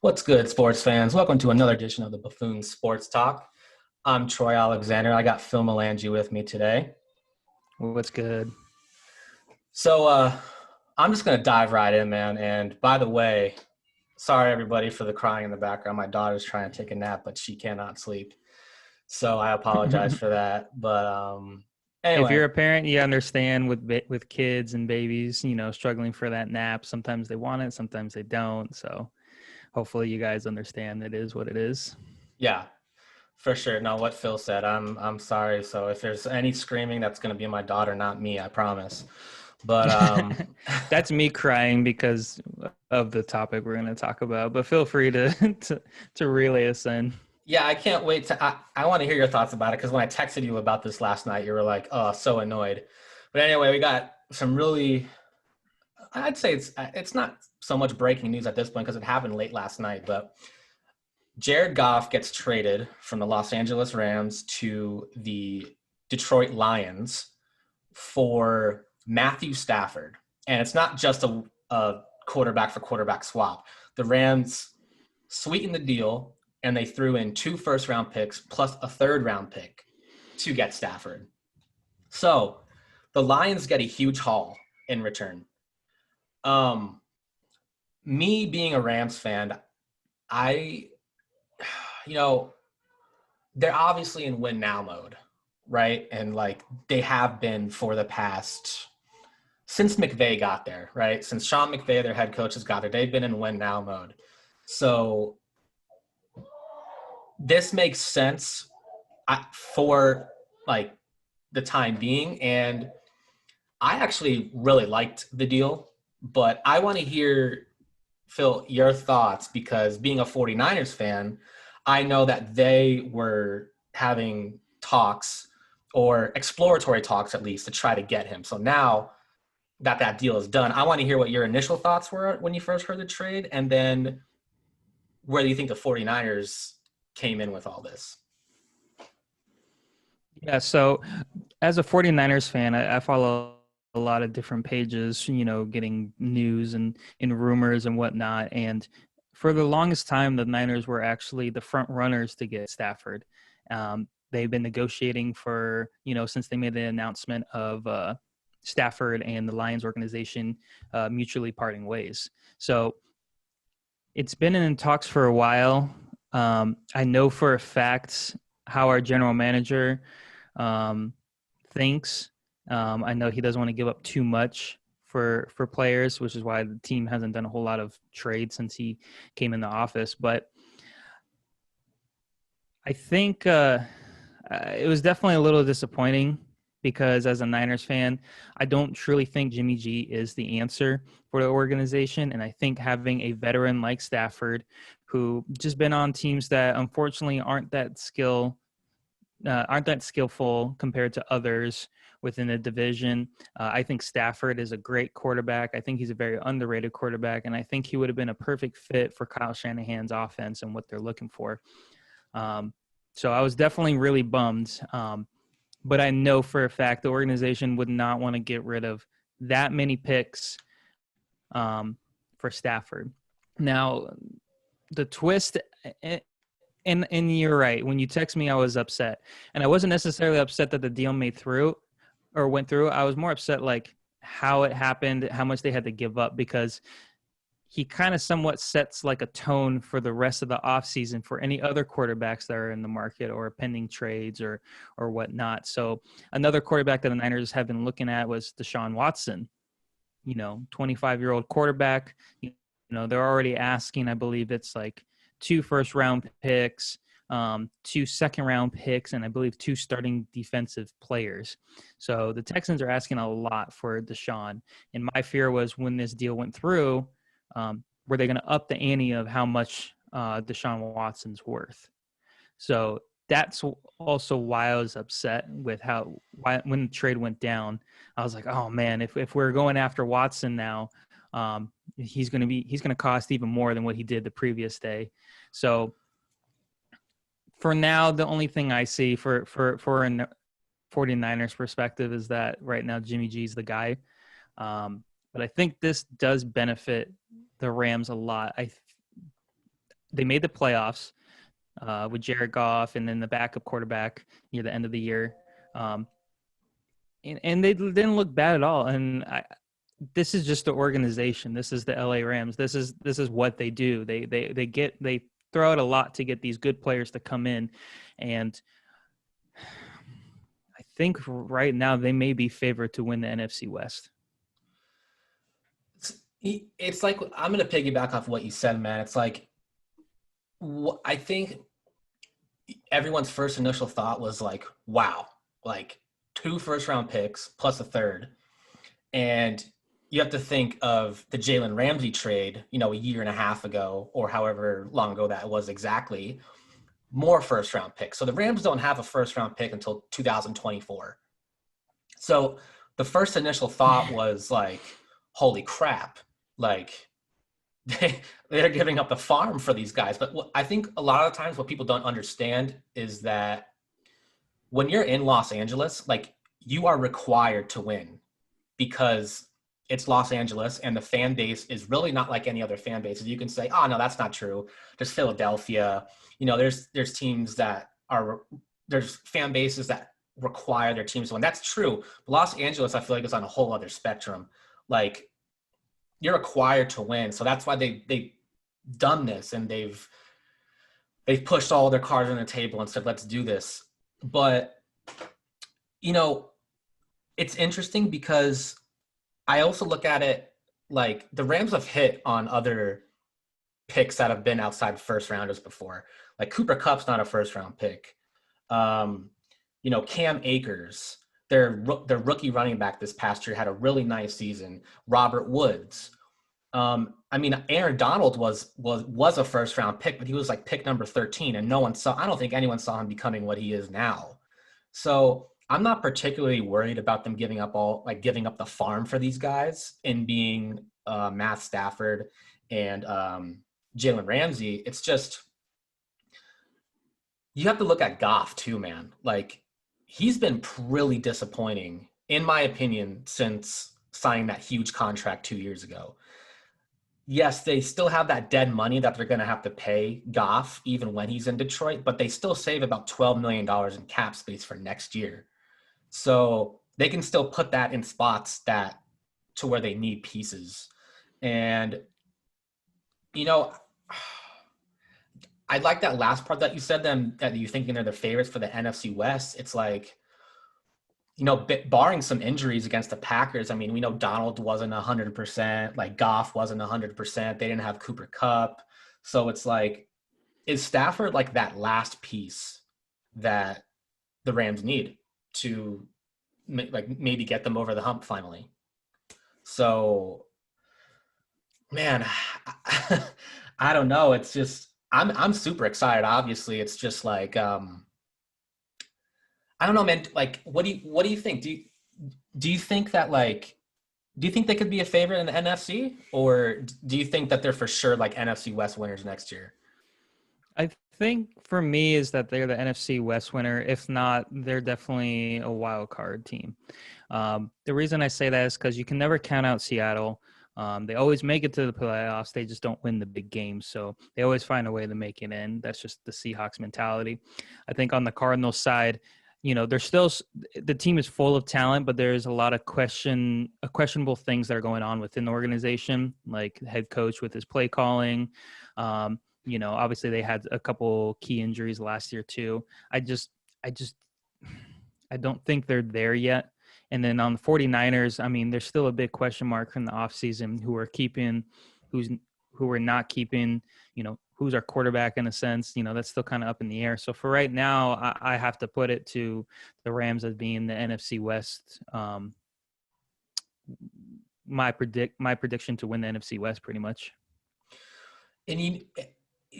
What's good, sports fans? Welcome to another edition of the Buffoons Sports Talk. I'm Troy Alexander. I got Phill Molangi with me today. What's good? So I'm just going to dive right in, man. And by the way, sorry, everybody, for the crying in the background. My daughter's trying to take a nap, but she cannot sleep. So I apologize for that. But If you're anyway, a parent, you understand with kids and babies, struggling for that nap. Sometimes they want it, sometimes they don't. So hopefully you guys understand it is what it is. yeah, for sure. No, what Phill said, I'm sorry. So if there's any screaming, that's going to be my daughter, not me, I promise. But That's me crying because of the topic we're going to talk about, but feel free to, to relay us in. Yeah, I can't wait to. I want to hear your thoughts about it because when I texted you about this last night, you were like, "Oh, so annoyed." But anyway, we got some really. I'd say it's not so much breaking news at this point because it happened late last night. But Jared Goff gets traded from the Los Angeles Rams to the Detroit Lions for Matthew Stafford, and it's not just a quarterback for quarterback swap. The Rams sweetened the deal and they threw in 2 first-round picks plus a third-round pick to get Stafford. So the Lions get a huge haul in return. Um, Me being a Rams fan, I, you know, they're obviously in win now mode, right? And like they have been for the past since McVay got there, right? Since Sean McVay, their head coach, has got there, they've been in win now mode. So this makes sense for like the time being. And I actually really liked the deal, but I want to hear, Phill, your thoughts because being a 49ers fan, I know that they were having talks or exploratory talks at least to try to get him. So now that that deal is done, I want to hear what your initial thoughts were when you first heard the trade and then where do you think the 49ers came in with all this? Yeah. So as a 49ers fan, I follow a lot of different pages, getting news and rumors and whatnot. And for the longest time, the Niners were actually the front runners to get Stafford. They've been negotiating for, since they made the announcement of Stafford and the Lions organization mutually parting ways. So it's been in talks for a while. I know for a fact how our general manager um, thinks. I know he doesn't want to give up too much for players, which is why the team hasn't done a whole lot of trades since he came in the office. But I think it was definitely a little disappointing because as a Niners fan, I don't truly think Jimmy G is the answer for the organization. And I think having a veteran like Stafford, who just been on teams that unfortunately aren't that skillful compared to others within the division. I think Stafford is a great quarterback. I think he's a very underrated quarterback, and I think he would have been a perfect fit for Kyle Shanahan's offense and what they're looking for. So I was definitely really bummed. But I know for a fact the organization would not want to get rid of that many picks for Stafford. Now, the twist, and you're right. When you text me, I was upset, and I wasn't necessarily upset that the deal went through. I was more upset like how it happened, how much they had to give up, because he kind of somewhat sets like a tone for the rest of the offseason for any other quarterbacks that are in the market or pending trades or whatnot. So another quarterback that the Niners have been looking at was Deshaun Watson, 25-year-old quarterback. They're already asking, I believe it's like 2 first-round picks, 2 second-round picks, and I believe 2 starting defensive players. So the Texans are asking a lot for Deshaun. And my fear was when this deal went through, were they going to up the ante of how much Deshaun Watson's worth? So that's also why I was upset with when the trade went down. I was like, oh man, if we're going after Watson now, he's going to cost even more than what he did the previous day. So for now, the only thing I see for a 49ers perspective is that right now Jimmy G's the guy. But I think this does benefit the Rams a lot. they made the playoffs with Jared Goff and then the backup quarterback near the end of the year. And they didn't look bad at all. And this is just the organization. This is the LA Rams. This is what they do. They throw out a lot to get these good players to come in, and I think right now they may be favored to win the NFC West. It's like, I'm going to piggyback off what you said, man. It's like, I think everyone's first initial thought was like, wow, like 2 first-round picks plus a third. And you have to think of the Jalen Ramsey trade, a year and a half ago, or however long ago that was exactly, more first-round picks. So the Rams don't have a first-round pick until 2024. So the first initial thought was like, holy crap, like they're giving up the farm for these guys. But I think a lot of times what people don't understand is that when you're in Los Angeles, like, you are required to win because it's Los Angeles and the fan base is really not like any other fan bases. You can say, oh, no, that's not true. There's Philadelphia. There's teams there's fan bases that require their teams to win. That's true. But Los Angeles, I feel like, is on a whole other spectrum. Like, you're required to win. So that's why they've done this, and they've pushed all their cards on the table and said, let's do this. But, it's interesting because I also look at it like the Rams have hit on other picks that have been outside first rounders before. Like Cooper Kupp's not a first round pick. Cam Akers, their rookie running back this past year, had a really nice season. Robert Woods. Aaron Donald was a first round pick, but he was like pick number 13, and I don't think anyone saw him becoming what he is now. So I'm not particularly worried about them giving up the farm for these guys and being Matt Stafford and Jalen Ramsey. It's just, you have to look at Goff too, man. Like, he's been really disappointing, in my opinion, since signing that huge contract 2 years ago. Yes, they still have that dead money that they're going to have to pay Goff even when he's in Detroit, but they still save about $12 million in cap space for next year. So they can still put that in spots to where they need pieces. And, I like that last part that you said, that you're thinking they're the favorites for the NFC West. It's like, barring some injuries against the Packers, we know Donald wasn't 100%, like Goff wasn't 100%. They didn't have Cooper Kupp. So it's like, is Stafford like that last piece that the Rams need to maybe get them over the hump finally? So, man, I don't know. It's just, I'm super excited. Obviously, it's just like, I don't know, man. Like, what do you think? Do you think that, like, do you think they could be a favorite in the NFC, or do you think that they're for sure like NFC West winners next year? I think for me is that they're the NFC West winner. If not, they're definitely a wild card team. The reason I say that is because you can never count out Seattle. They always make it to the playoffs. They just don't win the big games. So they always find a way to make it in. That's just the Seahawks mentality. I think on the Cardinals side, there's still, the team is full of talent, but there's a lot of questionable things that are going on within the organization, like head coach with his play calling. Obviously they had a couple key injuries last year too. I don't think they're there yet. And then on the 49ers, there's still a big question mark from the offseason, who are not keeping, who's our quarterback in a sense, that's still kind of up in the air. So for right now, I have to put it to the Rams as being the NFC West. My prediction to win the NFC West pretty much. And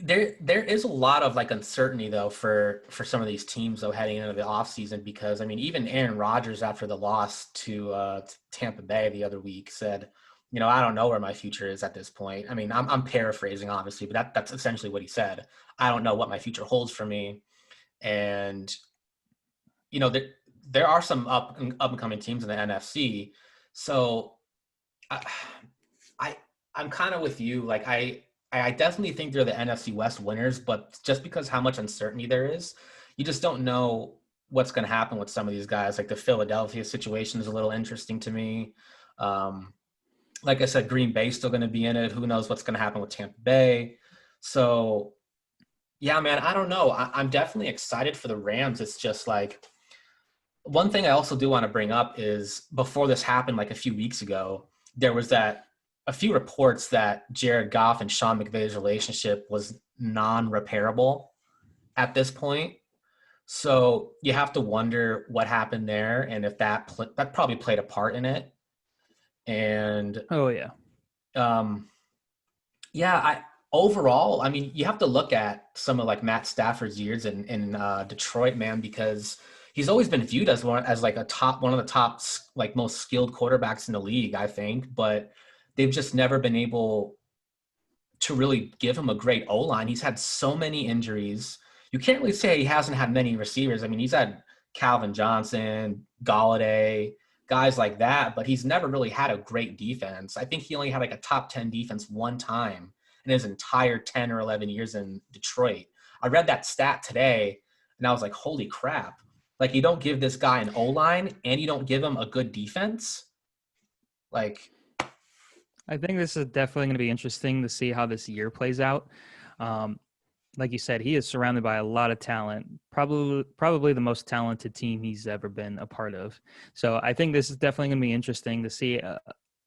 there is a lot of like uncertainty though for some of these teams though heading into the offseason, because even Aaron Rodgers, after the loss to Tampa Bay the other week, said, I don't know where my future is at this point. I'm paraphrasing obviously, but that's essentially what he said. I don't know what my future holds for me. And there are some up and coming teams in the NFC. So I'm kind of with you. Like, I definitely think they're the NFC West winners, but just because how much uncertainty there is, you just don't know what's going to happen with some of these guys. Like the Philadelphia situation is a little interesting to me. Um, like I said, Green Bay's still going to be in it. Who knows what's going to happen with Tampa Bay? So, yeah, man, I don't know. I'm definitely excited for the Rams. It's just like one thing I also do want to bring up is before this happened, like a few weeks ago, there was that a few reports that Jared Goff and Sean McVay's relationship was non-repairable at this point. So you have to wonder what happened there and if that probably played a part in it. And Oh yeah. um, yeah, I overall, I mean, you have to look at some of like Matt Stafford's years in Detroit, man, because he's always been viewed as like one of the top like most skilled quarterbacks in the league, I think, but they've just never been able to really give him a great O-line. He's had so many injuries. You can't really say he hasn't had many receivers. I mean, he's had Calvin Johnson, Galladay, guys like that, but he's never really had a great defense. I think he only had like a top 10 defense one time in his entire 10 or 11 years in Detroit. I read that stat today and I was like, holy crap. Like, you don't give this guy an O-line and you don't give him a good defense. Like, I think this is definitely going to be interesting to see how this year plays out. Um, like you said, he is surrounded by a lot of talent, probably the most talented team he's ever been a part of. So I think this is definitely going to be interesting to see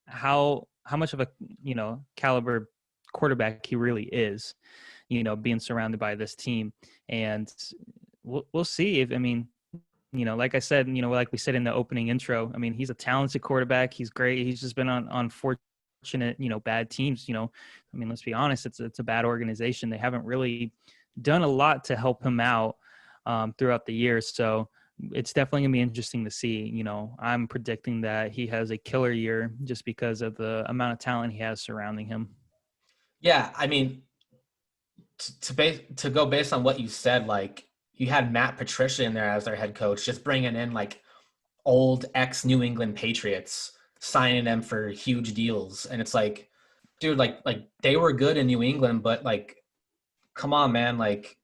how much of a caliber quarterback he really is. Being surrounded by this team, and we'll see if like I said, like we said in the opening intro, I mean, he's a talented quarterback. He's great. He's just been on fortunate, bad teams. I mean, let's be honest, it's a bad organization. They haven't really done a lot to help him out throughout the years. So it's definitely gonna be interesting to see. I'm predicting that he has a killer year just because of the amount of talent he has surrounding him. yeah, I mean, to go based on what you said, like you had Matt Patricia in there as their head coach, just bringing in like old ex New England Patriots, signing them for huge deals, and it's like, dude, like they were good in New England, but like, come on, man, like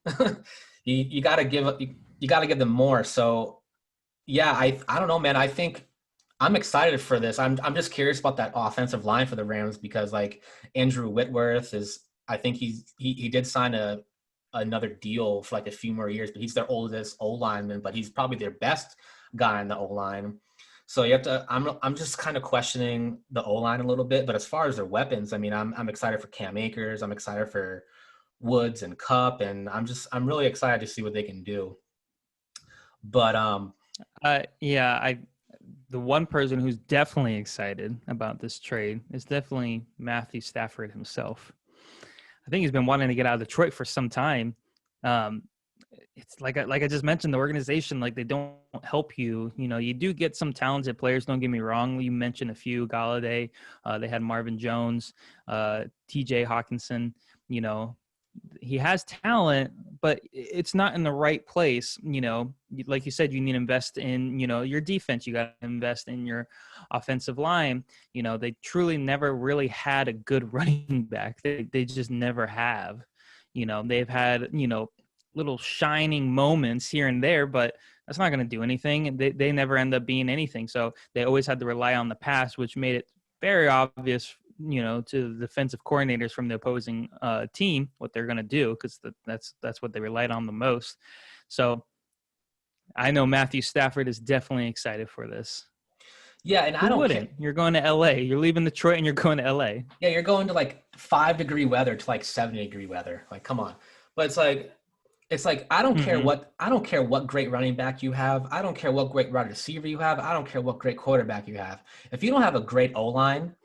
you got to you got to give them more. So yeah, I don't know, man. I think I'm excited for this. I'm just curious about that offensive line for the Rams because like Andrew Whitworth is I think he did sign another deal for like a few more years, but he's their oldest O lineman, but he's probably their best guy in the O line. So you have to I'm just kind of questioning the O line a little bit, but as far as their weapons, I mean I'm excited for Cam Akers, I'm excited for Woods and Cup, and I'm really excited to see what they can do. But Yeah, the one person who's definitely excited about this trade is definitely Matthew Stafford himself. I think he's been wanting to get out of Detroit for some time. It's like I just mentioned, the organization, like they don't help you. You do get some talented players. Don't get me wrong. You mentioned a few, Galladay. They had Marvin Jones, T.J. Hawkinson. He has talent, but it's not in the right place. Like you said, you need to invest in, your defense. You got to invest in your offensive line. They truly never really had a good running back. They just never have. They've had, little shining moments here and there, but that's not going to do anything. They never end up being anything. So they always had to rely on the pass, which made it very obvious to the defensive coordinators from the opposing team what they're going to do, because that's what they relied on the most. So I know Matthew Stafford is definitely excited for this. yeah, and I Who don't wouldn't? care. You're going to LA. You're leaving Detroit and you're going to LA. Yeah, you're going to like 5-degree weather to like 70-degree weather. Like, come on. But it's like Mm-hmm. I don't care what great running back you have. I don't care what great wide receiver you have. I don't care what great quarterback you have. If you don't have a great O line,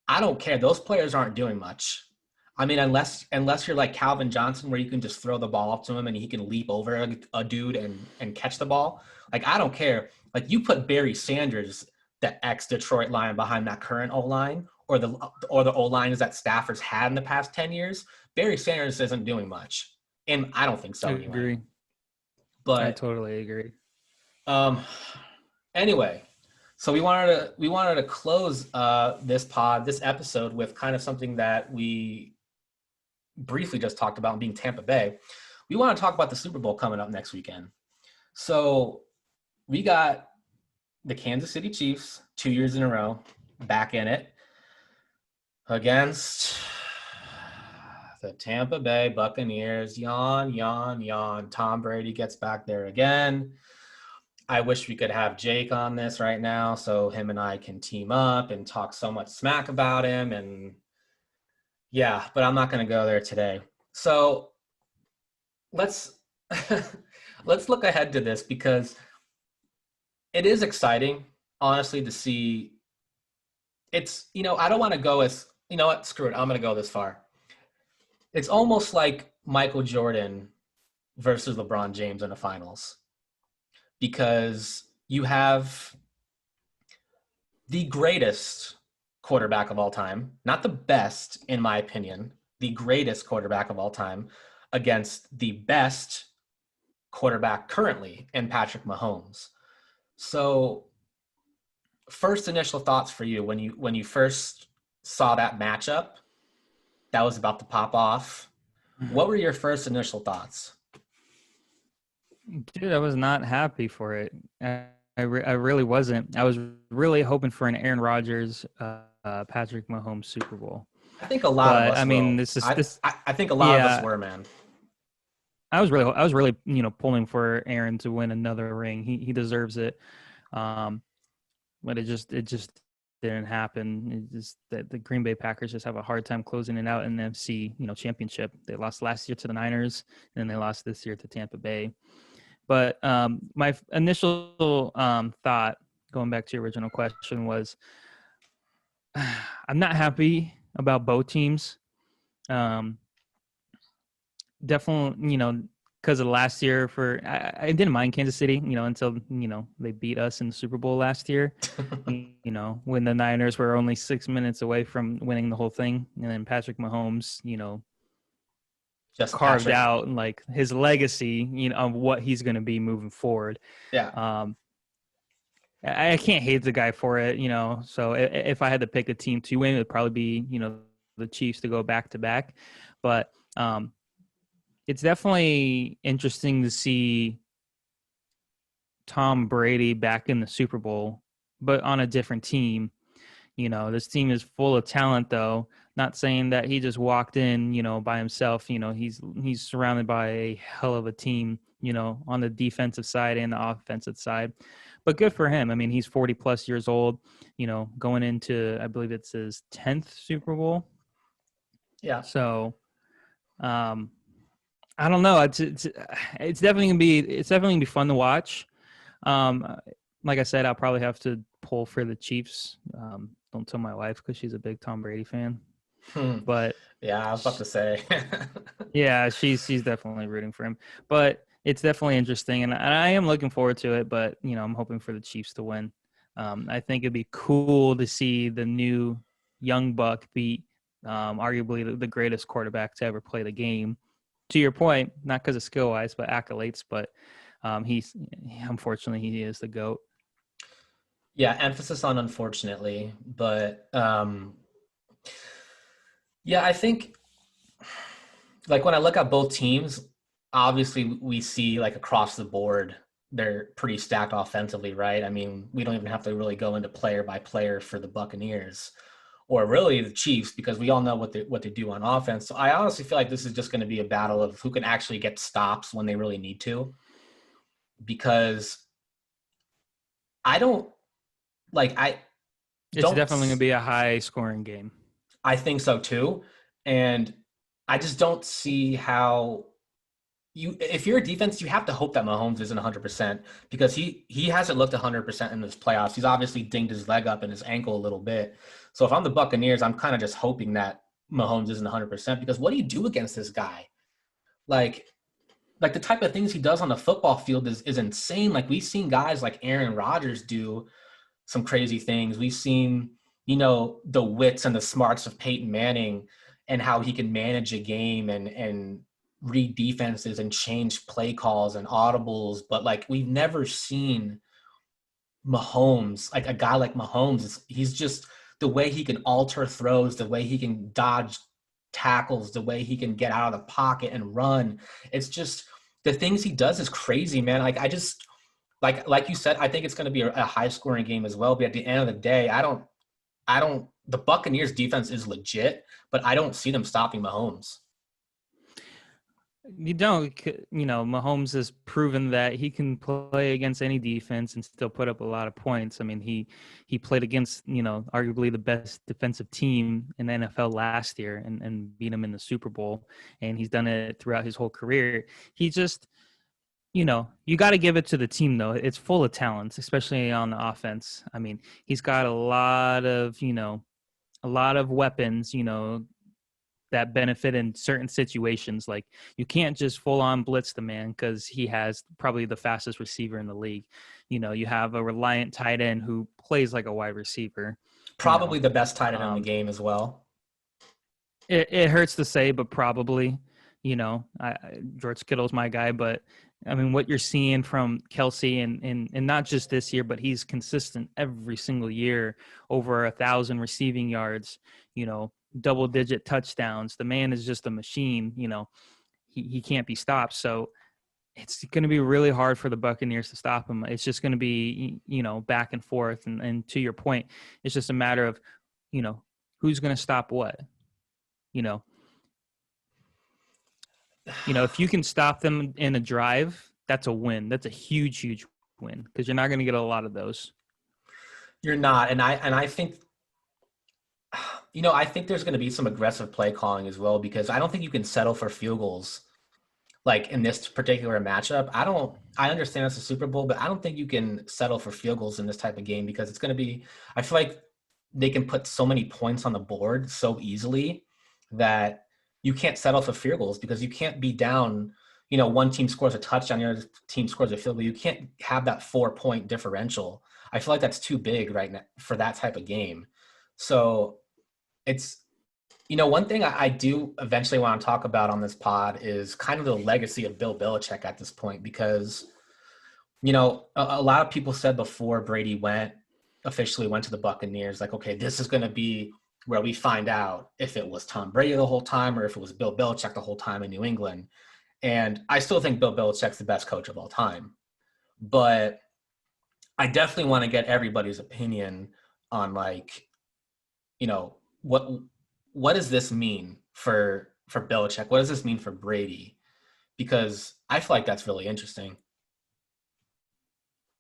I don't care. Those players aren't doing much. I mean, unless you're like Calvin Johnson, where you can just throw the ball up to him and he can leap over a dude and catch the ball. Like, I don't care. Like, you put Barry Sanders, the ex Detroit line, behind that current O line, or the O lines that Stafford's had in the past 10 years. Barry Sanders isn't doing much, and I don't think I so anyway. agree. I But totally agree. um, anyway, So we wanted to close this episode with kind of something that we briefly just talked about, being Tampa Bay. We want to talk about the Super Bowl coming up next weekend. So we got the Kansas City Chiefs 2 years in a row back in it against the Tampa Bay Buccaneers. Yawn, yawn, yawn. Tom Brady gets back there again. I wish we could have Jake on this right now so him and I can team up and talk so much smack about him. And yeah, but I'm not going to go there today. So let's let's look ahead to this, because it is exciting, honestly, to see. It's, I don't want to go as, you know what, screw it, I'm going to go this far. It's almost like Michael Jordan versus LeBron James in the finals, because you have the greatest quarterback of all time, not the best, in my opinion, the greatest quarterback of all time against the best quarterback currently in Patrick Mahomes. So first initial thoughts for you when you first saw that matchup that was about to pop off, what were your first initial thoughts? Dude, I was not happy for it. I really wasn't. I was really hoping for an Aaron Rodgers, Patrick Mahomes Super Bowl. I think a lot of But us I mean, will. this is this. I think a lot of us Yeah, were, man. I was really, pulling for Aaron to win another ring. He deserves it. Um, but it just didn't happen. It just that the Green Bay Packers just have a hard time closing it out in the NFC, championship. They lost last year to the Niners, and then they lost this year to Tampa Bay. But my initial thought, going back to your original question, was I'm not happy about both teams. Um, Definitely, because of last year. I didn't mind Kansas City, until they beat us in the Super Bowl last year. When the Niners were only 6 minutes away from winning the whole thing, and then Patrick Mahomes, Just carved Patrick. out like his legacy, of what he's going to be moving forward. Yeah. I can't hate the guy for it, So if I had to pick a team to win, it would probably be, the Chiefs to go back to back. But it's definitely interesting to see Tom Brady back in the Super Bowl, but on a different team. This team is full of talent, though. Not saying that he just walked in, by himself. He's surrounded by a hell of a team, on the defensive side and the offensive side. But good for him. I mean, he's 40 plus years old, going into, I believe it's his 10th Super Bowl. Yeah. So, I don't know. It's definitely gonna be fun to watch. Like I said, I'll probably have to pull for the Chiefs. Don't tell my wife because she's a big Tom Brady fan. But yeah, I was about to say. yeah, she's definitely rooting for him. But it's definitely interesting, and I am looking forward to it. But I'm hoping for the Chiefs to win. I think it'd be cool to see the new young buck beat arguably the greatest quarterback to ever play the game. To your point, not because of skill wise, but accolades. But unfortunately he is the GOAT. Yeah, emphasis on unfortunately, but yeah, I think like when I look at both teams, obviously we see like across the board they're pretty stacked offensively, right? I mean, we don't even have to really go into player by player for the Buccaneers or really the Chiefs, because we all know what they do on offense. So I honestly feel like this is just going to be a battle of who can actually get stops when they really need to, because I don't like I It's don't definitely going to be a high scoring game. I think so too. And I just don't see how if you're a defense, you have to hope that Mahomes isn't 100%, because he hasn't looked 100% in this playoffs. He's obviously dinged his leg up and his ankle a little bit. So if I'm the Buccaneers, I'm kind of just hoping that Mahomes isn't 100%, because what do you do against this guy? Like the type of things he does on the football field is insane. Like we've seen guys like Aaron Rodgers do some crazy things. We've seen, the wits and the smarts of Peyton Manning and how he can manage a game and read defenses and change play calls and audibles. But like we've never seen Mahomes, like a guy like Mahomes, he's just the way he can alter throws, the way he can dodge tackles, the way he can get out of the pocket and run. It's just the things he does is crazy, man. Like I just like you said, I think it's going to be a high scoring game as well. But at the end of the day, I don't. The Buccaneers defense is legit, but I don't see them stopping Mahomes. You don't, Mahomes has proven that he can play against any defense and still put up a lot of points. I mean, he played against, arguably the best defensive team in the NFL last year and beat him in the Super Bowl. And he's done it throughout his whole career. He just, you got to give it to the team, though. It's full of talents, especially on the offense. I mean, he's got a lot of weapons, that benefit in certain situations. Like you can't just full on blitz the man because he has probably the fastest receiver in the league. You have a reliant tight end who plays like a wide receiver. Probably the best tight end in the game as well. It hurts to say, but probably, George Kittle's my guy, but I mean, what you're seeing from Kelsey and not just this year, but he's consistent every single year, over 1,000 receiving yards, double-digit touchdowns. The man is just a machine. He can't be stopped. So it's going to be really hard for the Buccaneers to stop him. It's just going to be, back and forth. And to your point, it's just a matter of, who's going to stop what. If you can stop them in a drive, that's a win. That's a huge, huge win because you're not going to get a lot of those. You're not, and I think. I think there's going to be some aggressive play calling as well because I don't think you can settle for field goals like in this particular matchup. I understand it's a Super Bowl, but I don't think you can settle for field goals in this type of game because it's going to be, I feel like they can put so many points on the board so easily that you can't settle for field goals because you can't be down, one team scores a touchdown, the other team scores a field goal. You can't have that 4-point differential. I feel like that's too big right now for that type of game. So it's, one thing I do eventually want to talk about on this pod is kind of the legacy of Bill Belichick at this point, because, a lot of people said before Brady officially went to the Buccaneers, like, okay, this is going to be where we find out if it was Tom Brady the whole time or if it was Bill Belichick the whole time in New England. And I still think Bill Belichick's the best coach of all time. But I definitely want to get everybody's opinion on, like, what does this mean for Belichick? What does this mean for Brady? Because I feel like that's really interesting.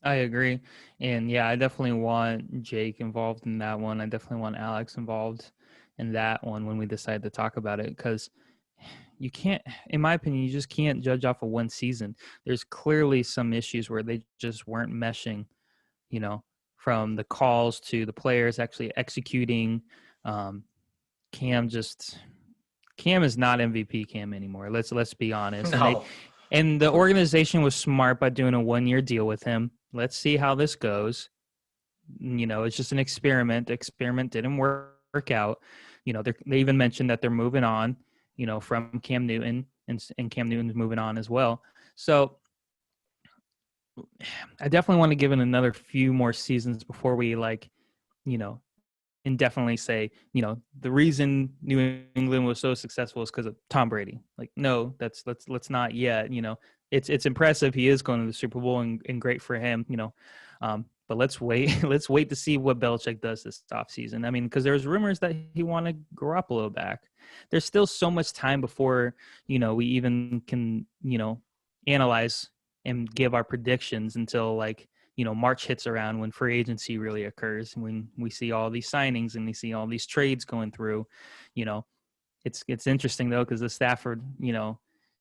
I agree. And yeah, I definitely want Jake involved in that one. I definitely want Alex involved in that one when we decide to talk about it, because you can't, in my opinion, you just can't judge off of one season. There's clearly some issues where they just weren't meshing, from the calls to the players actually executing. Cam is not MVP Cam anymore. Let's be honest. No. And the organization was smart by doing a 1-year deal with him. Let's see how this goes. It's just an experiment. The experiment didn't work out. They even mentioned that they're moving on, from Cam Newton, and Cam Newton's moving on as well. So I definitely want to give it another few more seasons before we indefinitely say, the reason New England was so successful is because of Tom Brady. Like, no, let's not yet. It's impressive. He is going to the Super Bowl and great for him, but let's wait. Let's wait to see what Belichick does this offseason. I mean, because there's rumors that he wanted Garoppolo back. There's still so much time before, we even can, analyze and give our predictions until March hits around, when free agency really occurs, when we see all these signings and we see all these trades going through. It's interesting though, because the Stafford,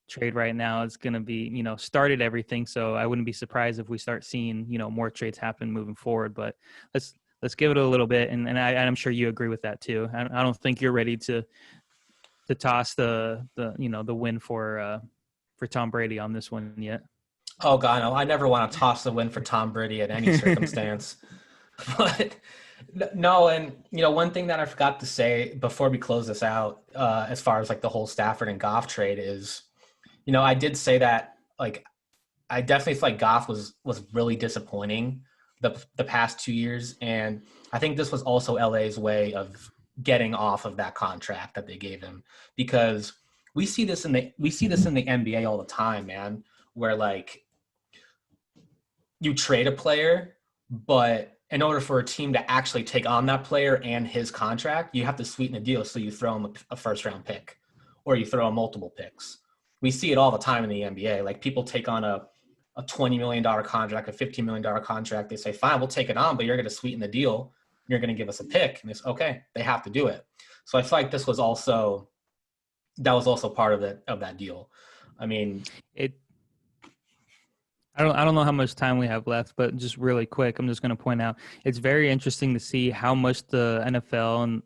trade right now is going to be, started everything. So I wouldn't be surprised if we start seeing, more trades happen moving forward. But let's give it a little bit, and I'm sure you agree with that too. I don't think you're ready to toss the win for Tom Brady on this one yet. Oh God, no! I never want to toss the win for Tom Brady at any circumstance. But no, and one thing that I forgot to say before we close this out, as far as the whole Stafford and Goff trade is, I did say that I definitely feel like Goff was really disappointing the past 2 years. And I think this was also LA's way of getting off of that contract that they gave him, because we see this in the NBA all the time, man, where like you trade a player, but in order for a team to actually take on that player and his contract, you have to sweeten the deal. So you throw him a first round pick, or you throw him multiple picks. We see it all the time in the NBA. Like people take on a $20 million contract, a $15 million contract. They say, fine, we'll take it on, but you're going to sweeten the deal. You're going to give us a pick. And it's okay. They have to do it. So I feel like that was also part of that deal. I mean, I don't know how much time we have left, but just really quick, I'm just going to point out it's very interesting to see how much the NFL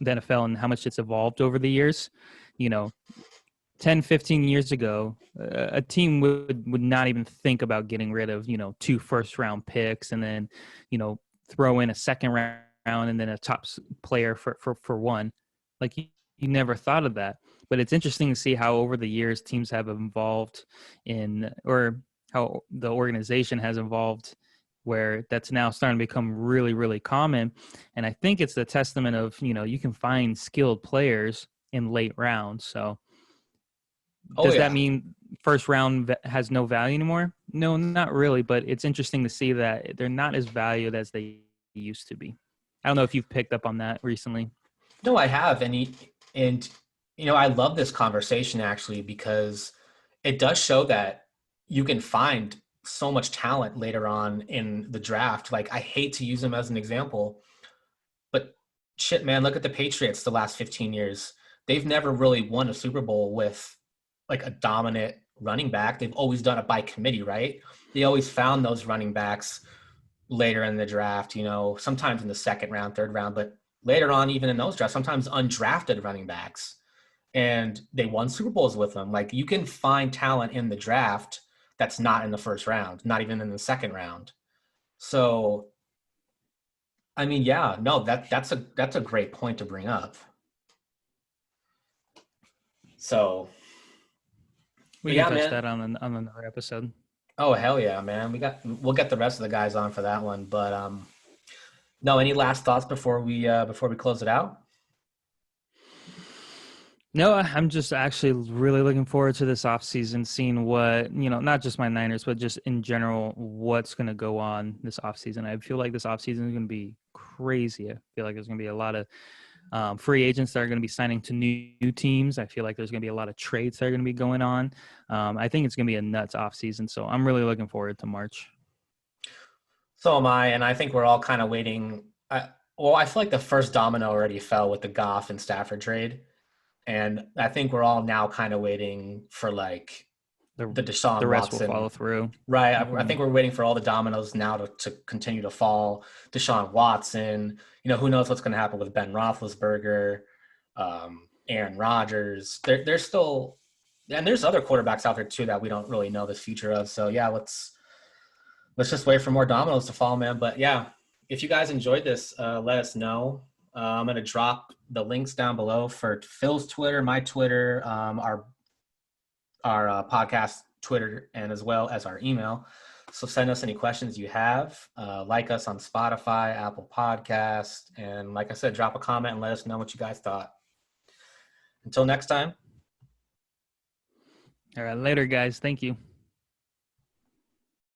and how much it's evolved over the years. 10, 15 years ago, a team would not even think about getting rid of, 2 first-round picks and then, throw in a second round and then a top player for one. Like you never thought of that. But it's interesting to see how over the years teams have evolved or how the organization has evolved, where that's now starting to become really, really common. And I think it's the testament of, you can find skilled players in late rounds. So does that mean first round has no value anymore? No, not really. But it's interesting to see that they're not as valued as they used to be. I don't know if you've picked up on that recently. No, I have. And I love this conversation actually, because it does show that you can find so much talent later on in the draft. Like, I hate to use them as an example, but shit, man, look at the Patriots the last 15 years. They've never really won a Super Bowl with like a dominant running back. They've always done it by committee, right? They always found those running backs later in the draft, sometimes in the second round, third round, but later on, even in those drafts, sometimes undrafted running backs. And they won Super Bowls with them. Like, you can find talent in the draft that's not in the first round, not even in the second round. So, I mean, yeah, no, that's a great point to bring up. So we can touch that on another episode. Oh, hell yeah, man. We'll get the rest of the guys on for that one. But no, any last thoughts before we close it out? No, I'm just actually really looking forward to this offseason, seeing what, not just my Niners, but just in general, what's going to go on this offseason. I feel like this offseason is going to be crazy. I feel like there's going to be a lot of free agents that are going to be signing to new teams. I feel like there's going to be a lot of trades that are going to be going on. I think it's going to be a nuts offseason. So I'm really looking forward to March. So am I. And I think we're all kind of waiting. I feel like the first domino already fell with the Goff and Stafford trade. And I think we're all now kind of waiting for like the Deshaun the rest Watson. Will follow through. Right. I think we're waiting for all the dominoes now to continue to fall. Deshaun Watson, who knows what's going to happen with Ben Roethlisberger, Aaron Rodgers. There's still, and there's other quarterbacks out there too that we don't really know the future of. So yeah, let's just wait for more dominoes to fall, man. But yeah, if you guys enjoyed this, let us know. I'm going to drop the links down below for Phil's Twitter, my Twitter, our podcast Twitter, and as well as our email. So send us any questions you have. Like us on Spotify, Apple Podcast, and like I said, drop a comment and let us know what you guys thought. Until next time. All right, later, guys. Thank you.